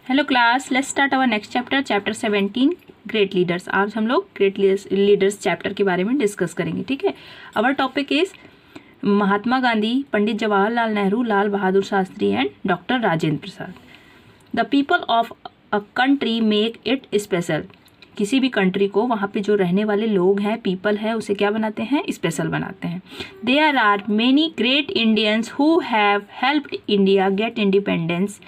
Hello class, let's start our next chapter, chapter 17 great leaders. आज हम लोग great leaders chapter के बारे में डिस्कस करेंगे। ठीक है, our topic is Mahatma Gandhi, Pandit Jawaharlal Nehru, Lal Bahadur Shastri and doctor Rajendra Prasad. The people of a country make it special. किसी भी कंट्री को वहाँ पे जो रहने वाले लोग हैं, पीपल है, उसे क्या बनाते हैं? स्पेशल बनाते हैं। There are many great Indians who have helped India get independence.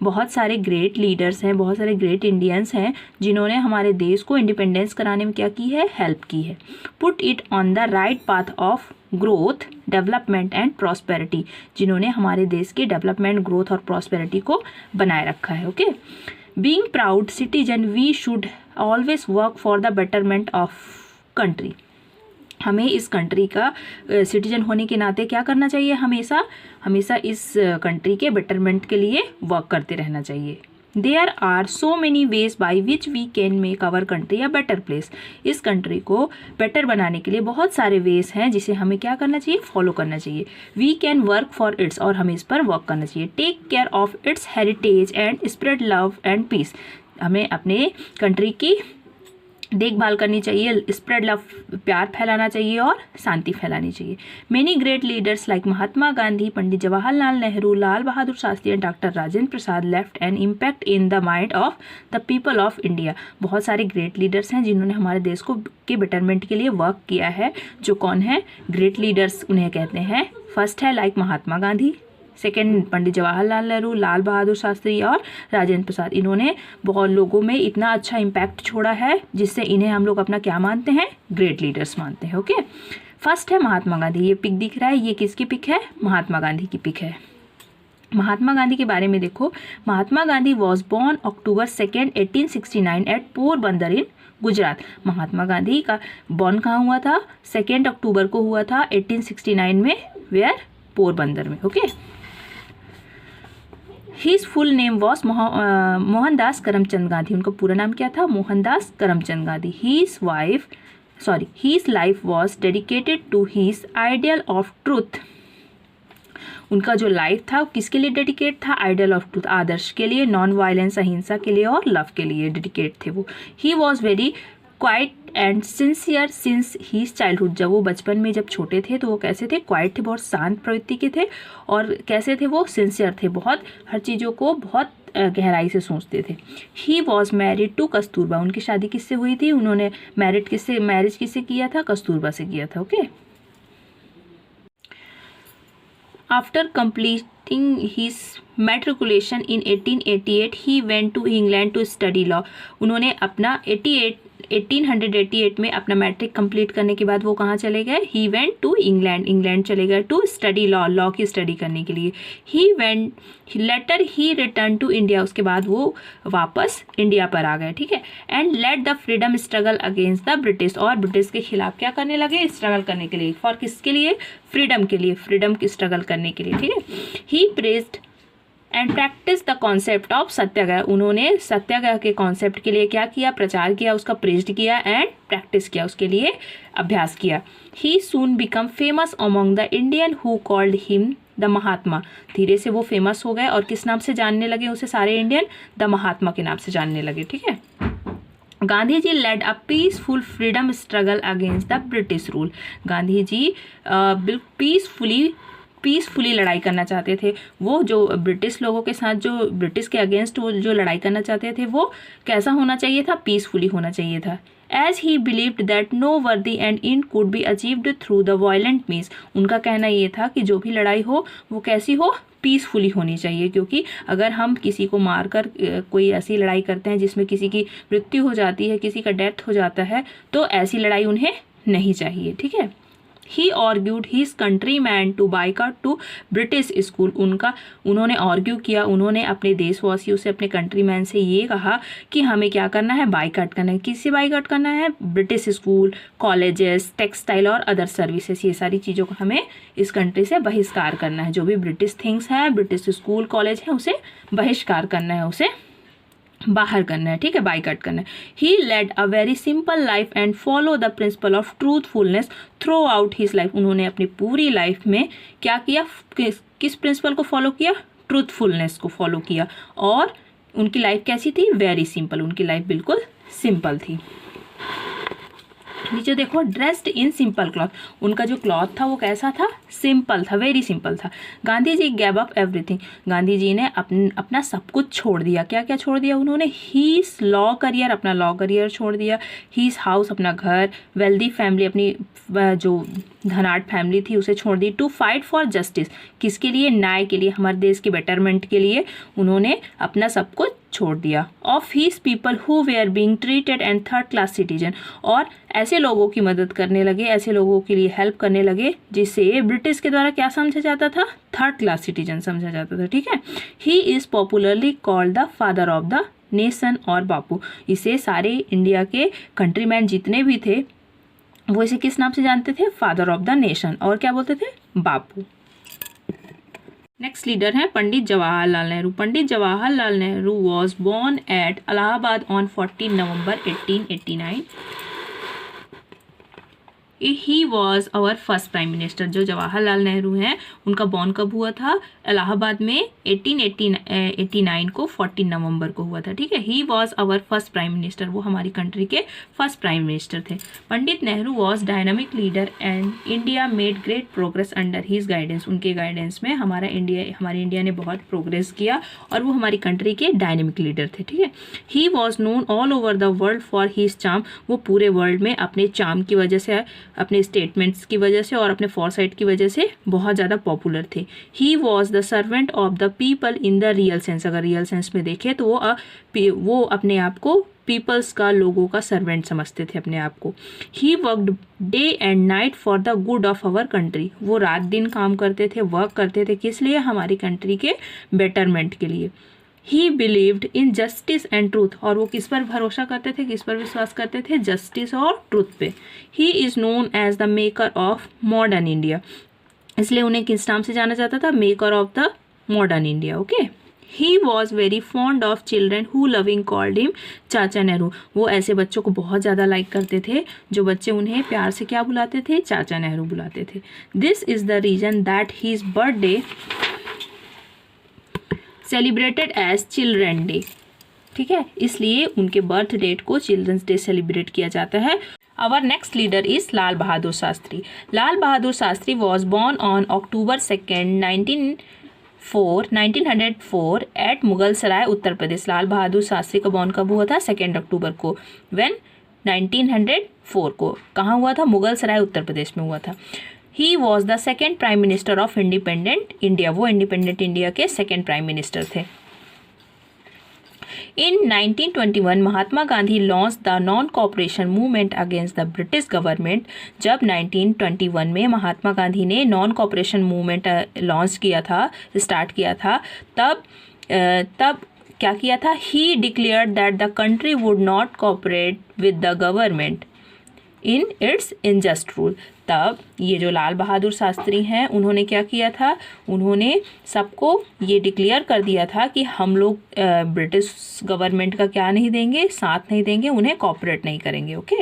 बहुत सारे ग्रेट लीडर्स हैं, बहुत सारे ग्रेट इंडियंस हैं जिन्होंने हमारे देश को इंडिपेंडेंस कराने में क्या की है? हेल्प की है। Put it on the right path of growth, development and prosperity. जिन्होंने हमारे देश के डेवलपमेंट, ग्रोथ और प्रॉस्पेरिटी को बनाए रखा है। Okay, being proud citizen we should always work for the betterment of country. हमें इस कंट्री का सिटीजन होने के नाते क्या करना चाहिए? हमेशा हमेशा इस कंट्री के बेटरमेंट के लिए वर्क करते रहना चाहिए। There are so many ways by which we can make our country a better place. इस कंट्री को बेटर बनाने के लिए बहुत सारे वेज हैं जिसे हमें क्या करना चाहिए? फॉलो करना चाहिए। We can work for its, और हमें इस पर वर्क करना चाहिए। Take care of its heritage and spread love and peace. हमें अपने कंट्री की देखभाल करनी चाहिए, स्प्रेड लव, प्यार फैलाना चाहिए और शांति फैलानी चाहिए। Many great leaders like Mahatma Gandhi, Pandit Jawaharlal Nehru, Lal Bahadur Shastri and doctor Rajendra Prasad left an impact in the mind of the people of India. बहुत सारे ग्रेट लीडर्स हैं जिन्होंने हमारे देश को के बेटरमेंट के लिए वर्क किया है। जो कौन है ग्रेट लीडर्स? उन्हें कहते हैं, फर्स्ट है लाइक महात्मा गांधी, सेकेंड पंडित जवाहरलाल नेहरू, लाल बहादुर शास्त्री और राजेंद्र प्रसाद। इन्होंने बहुत लोगों में इतना अच्छा इम्पैक्ट छोड़ा है जिससे इन्हें हम लोग अपना क्या मानते हैं? ग्रेट लीडर्स मानते हैं। ओके, फर्स्ट है महात्मा गांधी। ये पिक दिख रहा है, ये किसकी पिक है? महात्मा गांधी की पिक है। महात्मा गांधी के बारे में देखो, Mahatma Gandhi was born October 2, 1869 at Porbandar in Gujarat. Mahatma Gandhi का बॉर्न कहाँ हुआ था? 2 अक्टूबर को हुआ था 1869 में। वेयर? पोरबंदर में। Okay, his full name was Mohandas Karamchand Gandhi. उनका पूरा नाम क्या था? Mohandas Karamchand Gandhi. His life was dedicated to his ideal of truth. उनका जो लाइफ था किसके लिए डेडिकेट था? आइडियल ऑफ ट्रूथ, आदर्श के लिए, नॉन वायलेंस, अहिंसा के लिए और लव के लिए डेडिकेट थे वो। He was very quiet and sincere since his childhood. जब वो बचपन में जब छोटे थे तो वो कैसे थे? क्वाइट थे, बहुत शांत प्रवृत्ति के थे। और कैसे थे वो? सिंसियर थे, बहुत हर चीज़ों को बहुत गहराई से सोचते थे। He was married to Kasturba. उनकी शादी किससे हुई थी? उन्होंने मैरिज किससे किया था? कस्तूरबा से किया था। Okay, after completing his matriculation in 1888 he went to England to study law. उन्होंने अपना 1888 में अपना मैट्रिक कंप्लीट करने के बाद वो कहाँ चले गए? ही वेंट टू इंग्लैंड चले गए टू स्टडी लॉ की स्टडी करने के लिए। Later he return to India. उसके बाद वो वापस इंडिया पर आ गए। ठीक है, and let the freedom struggle against the British. और ब्रिटिश के खिलाफ क्या करने लगे? स्ट्रगल करने के लिए। फॉर किसके लिए? फ्रीडम के लिए, फ्रीडम की स्ट्रगल करने के लिए। ठीक है, he praised and practised the concept of satyagraha. उन्होंने सत्याग्रह के कॉन्सेप्ट के लिए क्या किया? प्रचार किया, उसका प्रेज्ड किया एंड प्रैक्टिस किया, उसके लिए अभ्यास किया। He soon become famous among the Indian who called him the Mahatma. धीरे से वो फेमस हो गए और किस नाम से जानने लगे उसे सारे इंडियन? द महात्मा के नाम से जानने लगे। ठीक है, Gandhi ji led a peaceful freedom struggle against the British rule. Gandhi ji peacefully लड़ाई करना चाहते थे। वो जो ब्रिटिश लोगों के साथ, जो ब्रिटिश के अगेंस्ट वो जो लड़ाई करना चाहते थे, वो कैसा होना चाहिए था? पीसफुली होना चाहिए था। As he believed that no worthy end in could be achieved through the violent means. उनका कहना ये था कि जो भी लड़ाई हो वो कैसी हो? पीसफुली होनी चाहिए। क्योंकि अगर हम किसी को मारकर कोई ऐसी लड़ाई करते हैं जिसमें किसी की मृत्यु हो जाती है, किसी का डेथ हो जाता है, तो ऐसी लड़ाई उन्हें नहीं चाहिए। ठीक है, he argued his countrymen to boycott to British school. उन्होंने आर्ग्यू किया, उन्होंने अपने देशवासियों से, अपने कंट्रीमैन से ये कहा कि हमें क्या करना है? बाइकआउट करना है। किससे बाइकआउट करना है? ब्रिटिश स्कूल, कॉलेजेस, टेक्सटाइल और अदर सर्विसेज। ये सारी चीज़ों को हमें इस कंट्री से बहिष्कार करना है। जो भी ब्रिटिश थिंग्स हैं, ब्रिटिश स्कूल, कॉलेज है, उसे बहिष्कार करना है, उसे बाहर करना है। ठीक है, बाइकआउट करना है। He led a very simple life and follow the principle of truthfulness throughout his life. उन्होंने अपनी पूरी लाइफ में क्या किया? किस प्रिंसिपल को फॉलो किया? ट्रूथफुलनेस को फॉलो किया और उनकी लाइफ कैसी थी? वेरी सिंपल, उनकी लाइफ बिल्कुल सिंपल थी। नीचे देखो, ड्रेस्ड इन सिंपल क्लॉथ, उनका जो क्लॉथ था वो कैसा था? सिंपल था, वेरी सिंपल था। Gandhi ji gave up everything, Gandhi ji ने अपना सब कुछ छोड़ दिया। क्या क्या छोड़ दिया उन्होंने? हीज लॉ करियर, अपना लॉ करियर छोड़ दिया। हीज हाउस, अपना घर। वेल्दी फैमिली, अपनी जो धनाढ़ फैमिली थी उसे छोड़ दी। टू फाइट फॉर जस्टिस, किसके लिए? न्याय के लिए, हमारे देश के बेटरमेंट के लिए उन्होंने अपना सब कुछ छोड़ दिया। Of his people who were being treated and third class citizen, और ऐसे लोगों की मदद करने लगे, ऐसे लोगों के लिए हेल्प करने लगे जिसे ब्रिटिश के द्वारा क्या समझा जाता था? थर्ड क्लास सिटीजन समझा जाता था। ठीक है। He is popularly called the father of the nation, और बापू, इसे सारे इंडिया के कंट्रीमैन जितने भी थे वो इसे किस नाम से जानते थे? फादर ऑफ द नेशन, और क्या बोलते थे? बापू। नेक्स्ट लीडर है Pandit Jawaharlal Nehru. Pandit Jawaharlal Nehru was born at Allahabad on 14 November 1889। He was our first prime minister. जो जवाहरलाल नेहरू हैं उनका बॉर्न कब हुआ था? इलाहाबाद में 1889 को 14 नवंबर को हुआ था। ठीक है। He was our first prime minister, वो हमारी कंट्री के फर्स्ट प्राइम मिनिस्टर थे। Pandit Nehru was dynamic leader and India made great progress under his guidance. उनके गाइडेंस में हमारी इंडिया ने बहुत प्रोग्रेस किया और वो हमारी कंट्री के डायनामिक लीडर थे। ठीक है। He was known all over the world for his charm, वो पूरे वर्ल्ड में अपने चार्म की वजह से, अपने स्टेटमेंट्स की वजह से और अपने फॉरसाइट की वजह से बहुत ज़्यादा पॉपुलर थे। He was the servant of the people in the real sense, अगर रियल सेंस में देखें तो वो अपने आप को पीपल्स का, लोगों का सर्वेंट समझते थे अपने आप को। He worked day and night for the good of our country, वो रात दिन काम करते थे, वर्क करते थे, किस लिए? हमारी कंट्री के बेटरमेंट के लिए। ही believed in justice and truth, और वो किस पर भरोसा करते थे, किस पर विश्वास करते थे? जस्टिस और ट्रूथ पे। He is known as the maker of modern India, इसलिए उन्हें किस नाम से जाना जाता था? Maker of the modern India. Okay. He was very fond of children who loving called him Chacha Nehru, वो ऐसे बच्चों को बहुत ज़्यादा लाइक करते थे जो बच्चे उन्हें प्यार से क्या बुलाते थे? चाचा नेहरू बुलाते थे। This is the reason that his birthday celebrated as children day. ठीक है, इसलिए उनके बर्थ डेट को चिल्ड्रंस डे सेलिब्रेट किया जाता है। Our next leader is Lal Bahadur Shastri. Lal Bahadur Shastri was born on October 2, 1904 at Mughal Sarai, Uttar Pradesh. Lal Bahadur Shastri का बॉर्न कब हुआ था? 2 अक्टूबर को। व्हेन? 1904 को। कहाँ हुआ था? मुगल सराय, उत्तर प्रदेश में हुआ था। He was the second prime minister of independent India, वो इंडिपेंडेंट इंडिया के सेकेंड प्राइम मिनिस्टर थे। In 1921 Mahatma Gandhi launch the non cooperation movement against the British government. जब 1921 में महात्मा गांधी ने नॉन कॉपरेशन मूवमेंट लॉन्च किया था, स्टार्ट किया था, तब क्या किया था? He declared that the country would not cooperate with the government in its unjust rule. तब ये जो लाल बहादुर शास्त्री हैं उन्होंने क्या किया था? उन्होंने सबको ये डिक्लेयर कर दिया था कि हम लोग ब्रिटिश गवर्नमेंट का क्या नहीं देंगे? साथ नहीं देंगे, उन्हें कॉपरेट नहीं करेंगे। Okay.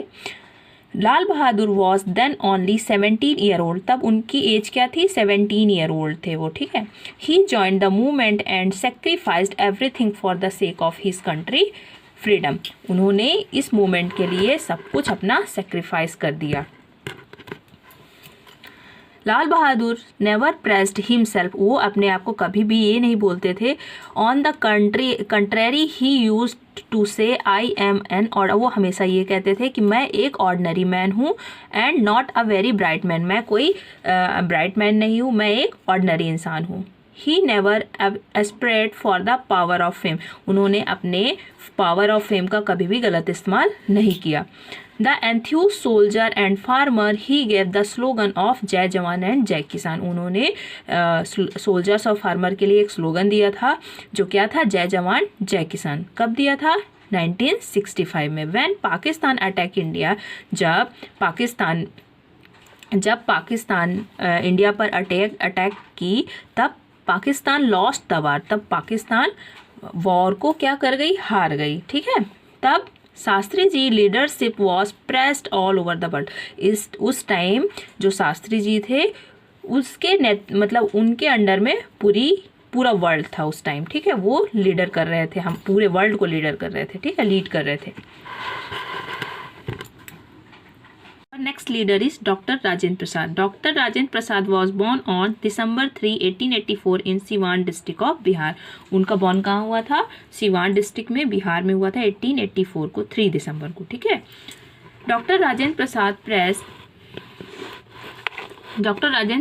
Lal Bahadur was then only 17 year old, तब उनकी एज क्या थी? 17 ईयर ओल्ड थे वो। ठीक है। He joined the movement and sacrificed everything for the sake of his country freedom. उन्होंने इस मूवमेंट के लिए सब कुछ अपना सेक्रीफाइस कर दिया। Lal Bahadur never pressed himself, वो अपने आप को कभी भी ये नहीं बोलते थे। On the contrary he use to say I M N order, वो हमेशा ये कहते थे कि मैं एक ऑर्डिनरी मैन हूँ and not a very bright man, मैं कोई ब्राइट मैन नहीं हूँ, मैं एक ऑर्डिनरी इंसान हूँ। He never aspirate for the power of fame, उन्होंने अपने पावर ऑफ फेम का कभी भी गलत इस्तेमाल नहीं किया। The Enthuse soldier and farmer he gave the slogan of जय जवान एंड जय किसान, उन्होंने सोल्जर्स और फार्मर के लिए एक स्लोगन दिया था जो क्या था? जय जवान जय किसान। कब दिया था? 1965 में। व्हेन पाकिस्तान अटैक इंडिया, जब पाकिस्तान इंडिया पर अटैक की, तब पाकिस्तान लॉस्ट द वार, तब पाकिस्तान वॉर को क्या कर गई? हार गई। ठीक है। तब Shastri ji leadership was praised all over the world, उस टाइम जो शास्त्री जी थे उसके मतलब उनके अंडर में पूरी पूरा वर्ल्ड था उस टाइम, ठीक है, वो लीडर कर रहे थे, हम पूरे वर्ल्ड को लीडर कर रहे थे, ठीक है, लीड कर रहे थे। Next leader is doctor Rajendra Prasad. Doctor Rajendra Prasad was born on December 3, 1884 in Siwan district of Bihar. उनका बॉर्न कहाँ हुआ था? सिवान डिस्ट्रिक्ट में बिहार में हुआ था 1884 को, 3 दिसंबर को, ठीक है। Doctor Rajendra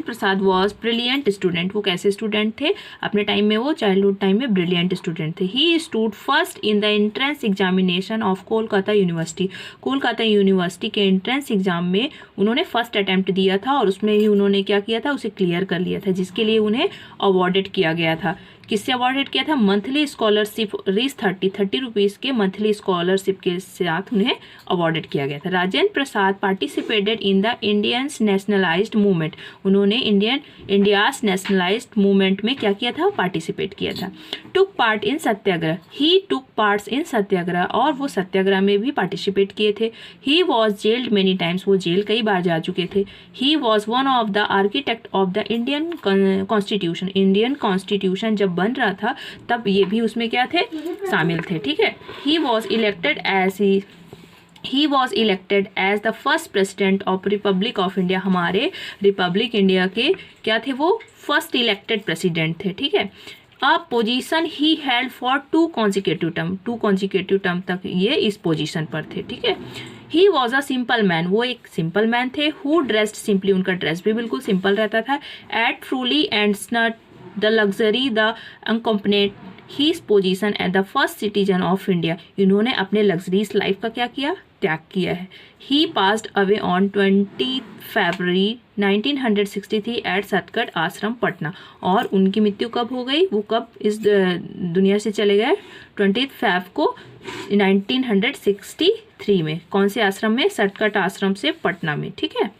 Prasad was brilliant student. वो कैसे स्टूडेंट थे? अपने टाइम में वो चाइल्डहुड टाइम में ब्रिलियंट स्टूडेंट थे। He stood first in the entrance examination of Kolkata university. Kolkata university के एंट्रेंस एग्जाम में उन्होंने फर्स्ट अटैम्प्ट दिया था और उसमें ही उन्होंने क्या किया था? उसे क्लियर कर लिया था, जिसके लिए उन्हें अवॉर्डेड किया गया था। किससे अवॉर्डेड किया था? मंथली स्कॉलरशिप रीस 30 रुपीज़ के मंथली स्कॉलरशिप के साथ उन्हें अवॉर्डेड किया गया था। Rajendra Prasad participated in the Indians nationalized movement. उन्होंने इंडियाज नेशनलाइज्ड मूवमेंट में क्या किया था? पार्टिसिपेट किया था। Took part in Satyagraha. He took parts in सत्याग्रह, और वो सत्याग्रह में भी पार्टिसिपेट किए थे। He was gelled many times. वो जेल कई बार जा चुके थे। He was one of the architect of the Indian constitution. Indian constitution जब बन रहा था तब ये भी उसमें क्या थे? शामिल थे, ठीक है। He was elected as the first president of Republic of India. हमारे रिपब्लिक इंडिया के क्या थे? वो फर्स्ट इलेक्टेड प्रेसिडेंट थे, ठीक है। A position he held for 2 consecutive term तक ये इस पोजीशन पर थे, ठीक है। He was a simple man. वो एक सिंपल मैन थे। Who dressed simply. उनका ड्रेस भी बिल्कुल सिंपल रहता था। At truly and shunned the luxury the accompanied his position at the first citizen of India. इन्होंने अपने लग्जरीज लाइफ का क्या किया? त्याग किया है। He passed away on 20 February 1963 at Satgarh Ashram Patna. और उनकी मृत्यु कब हो गई? वो कब इस दुनिया से चले गए? 20 फरवरी को 1963 में। कौन से आश्रम में? सतगढ़ आश्रम से पटना में, ठीक है।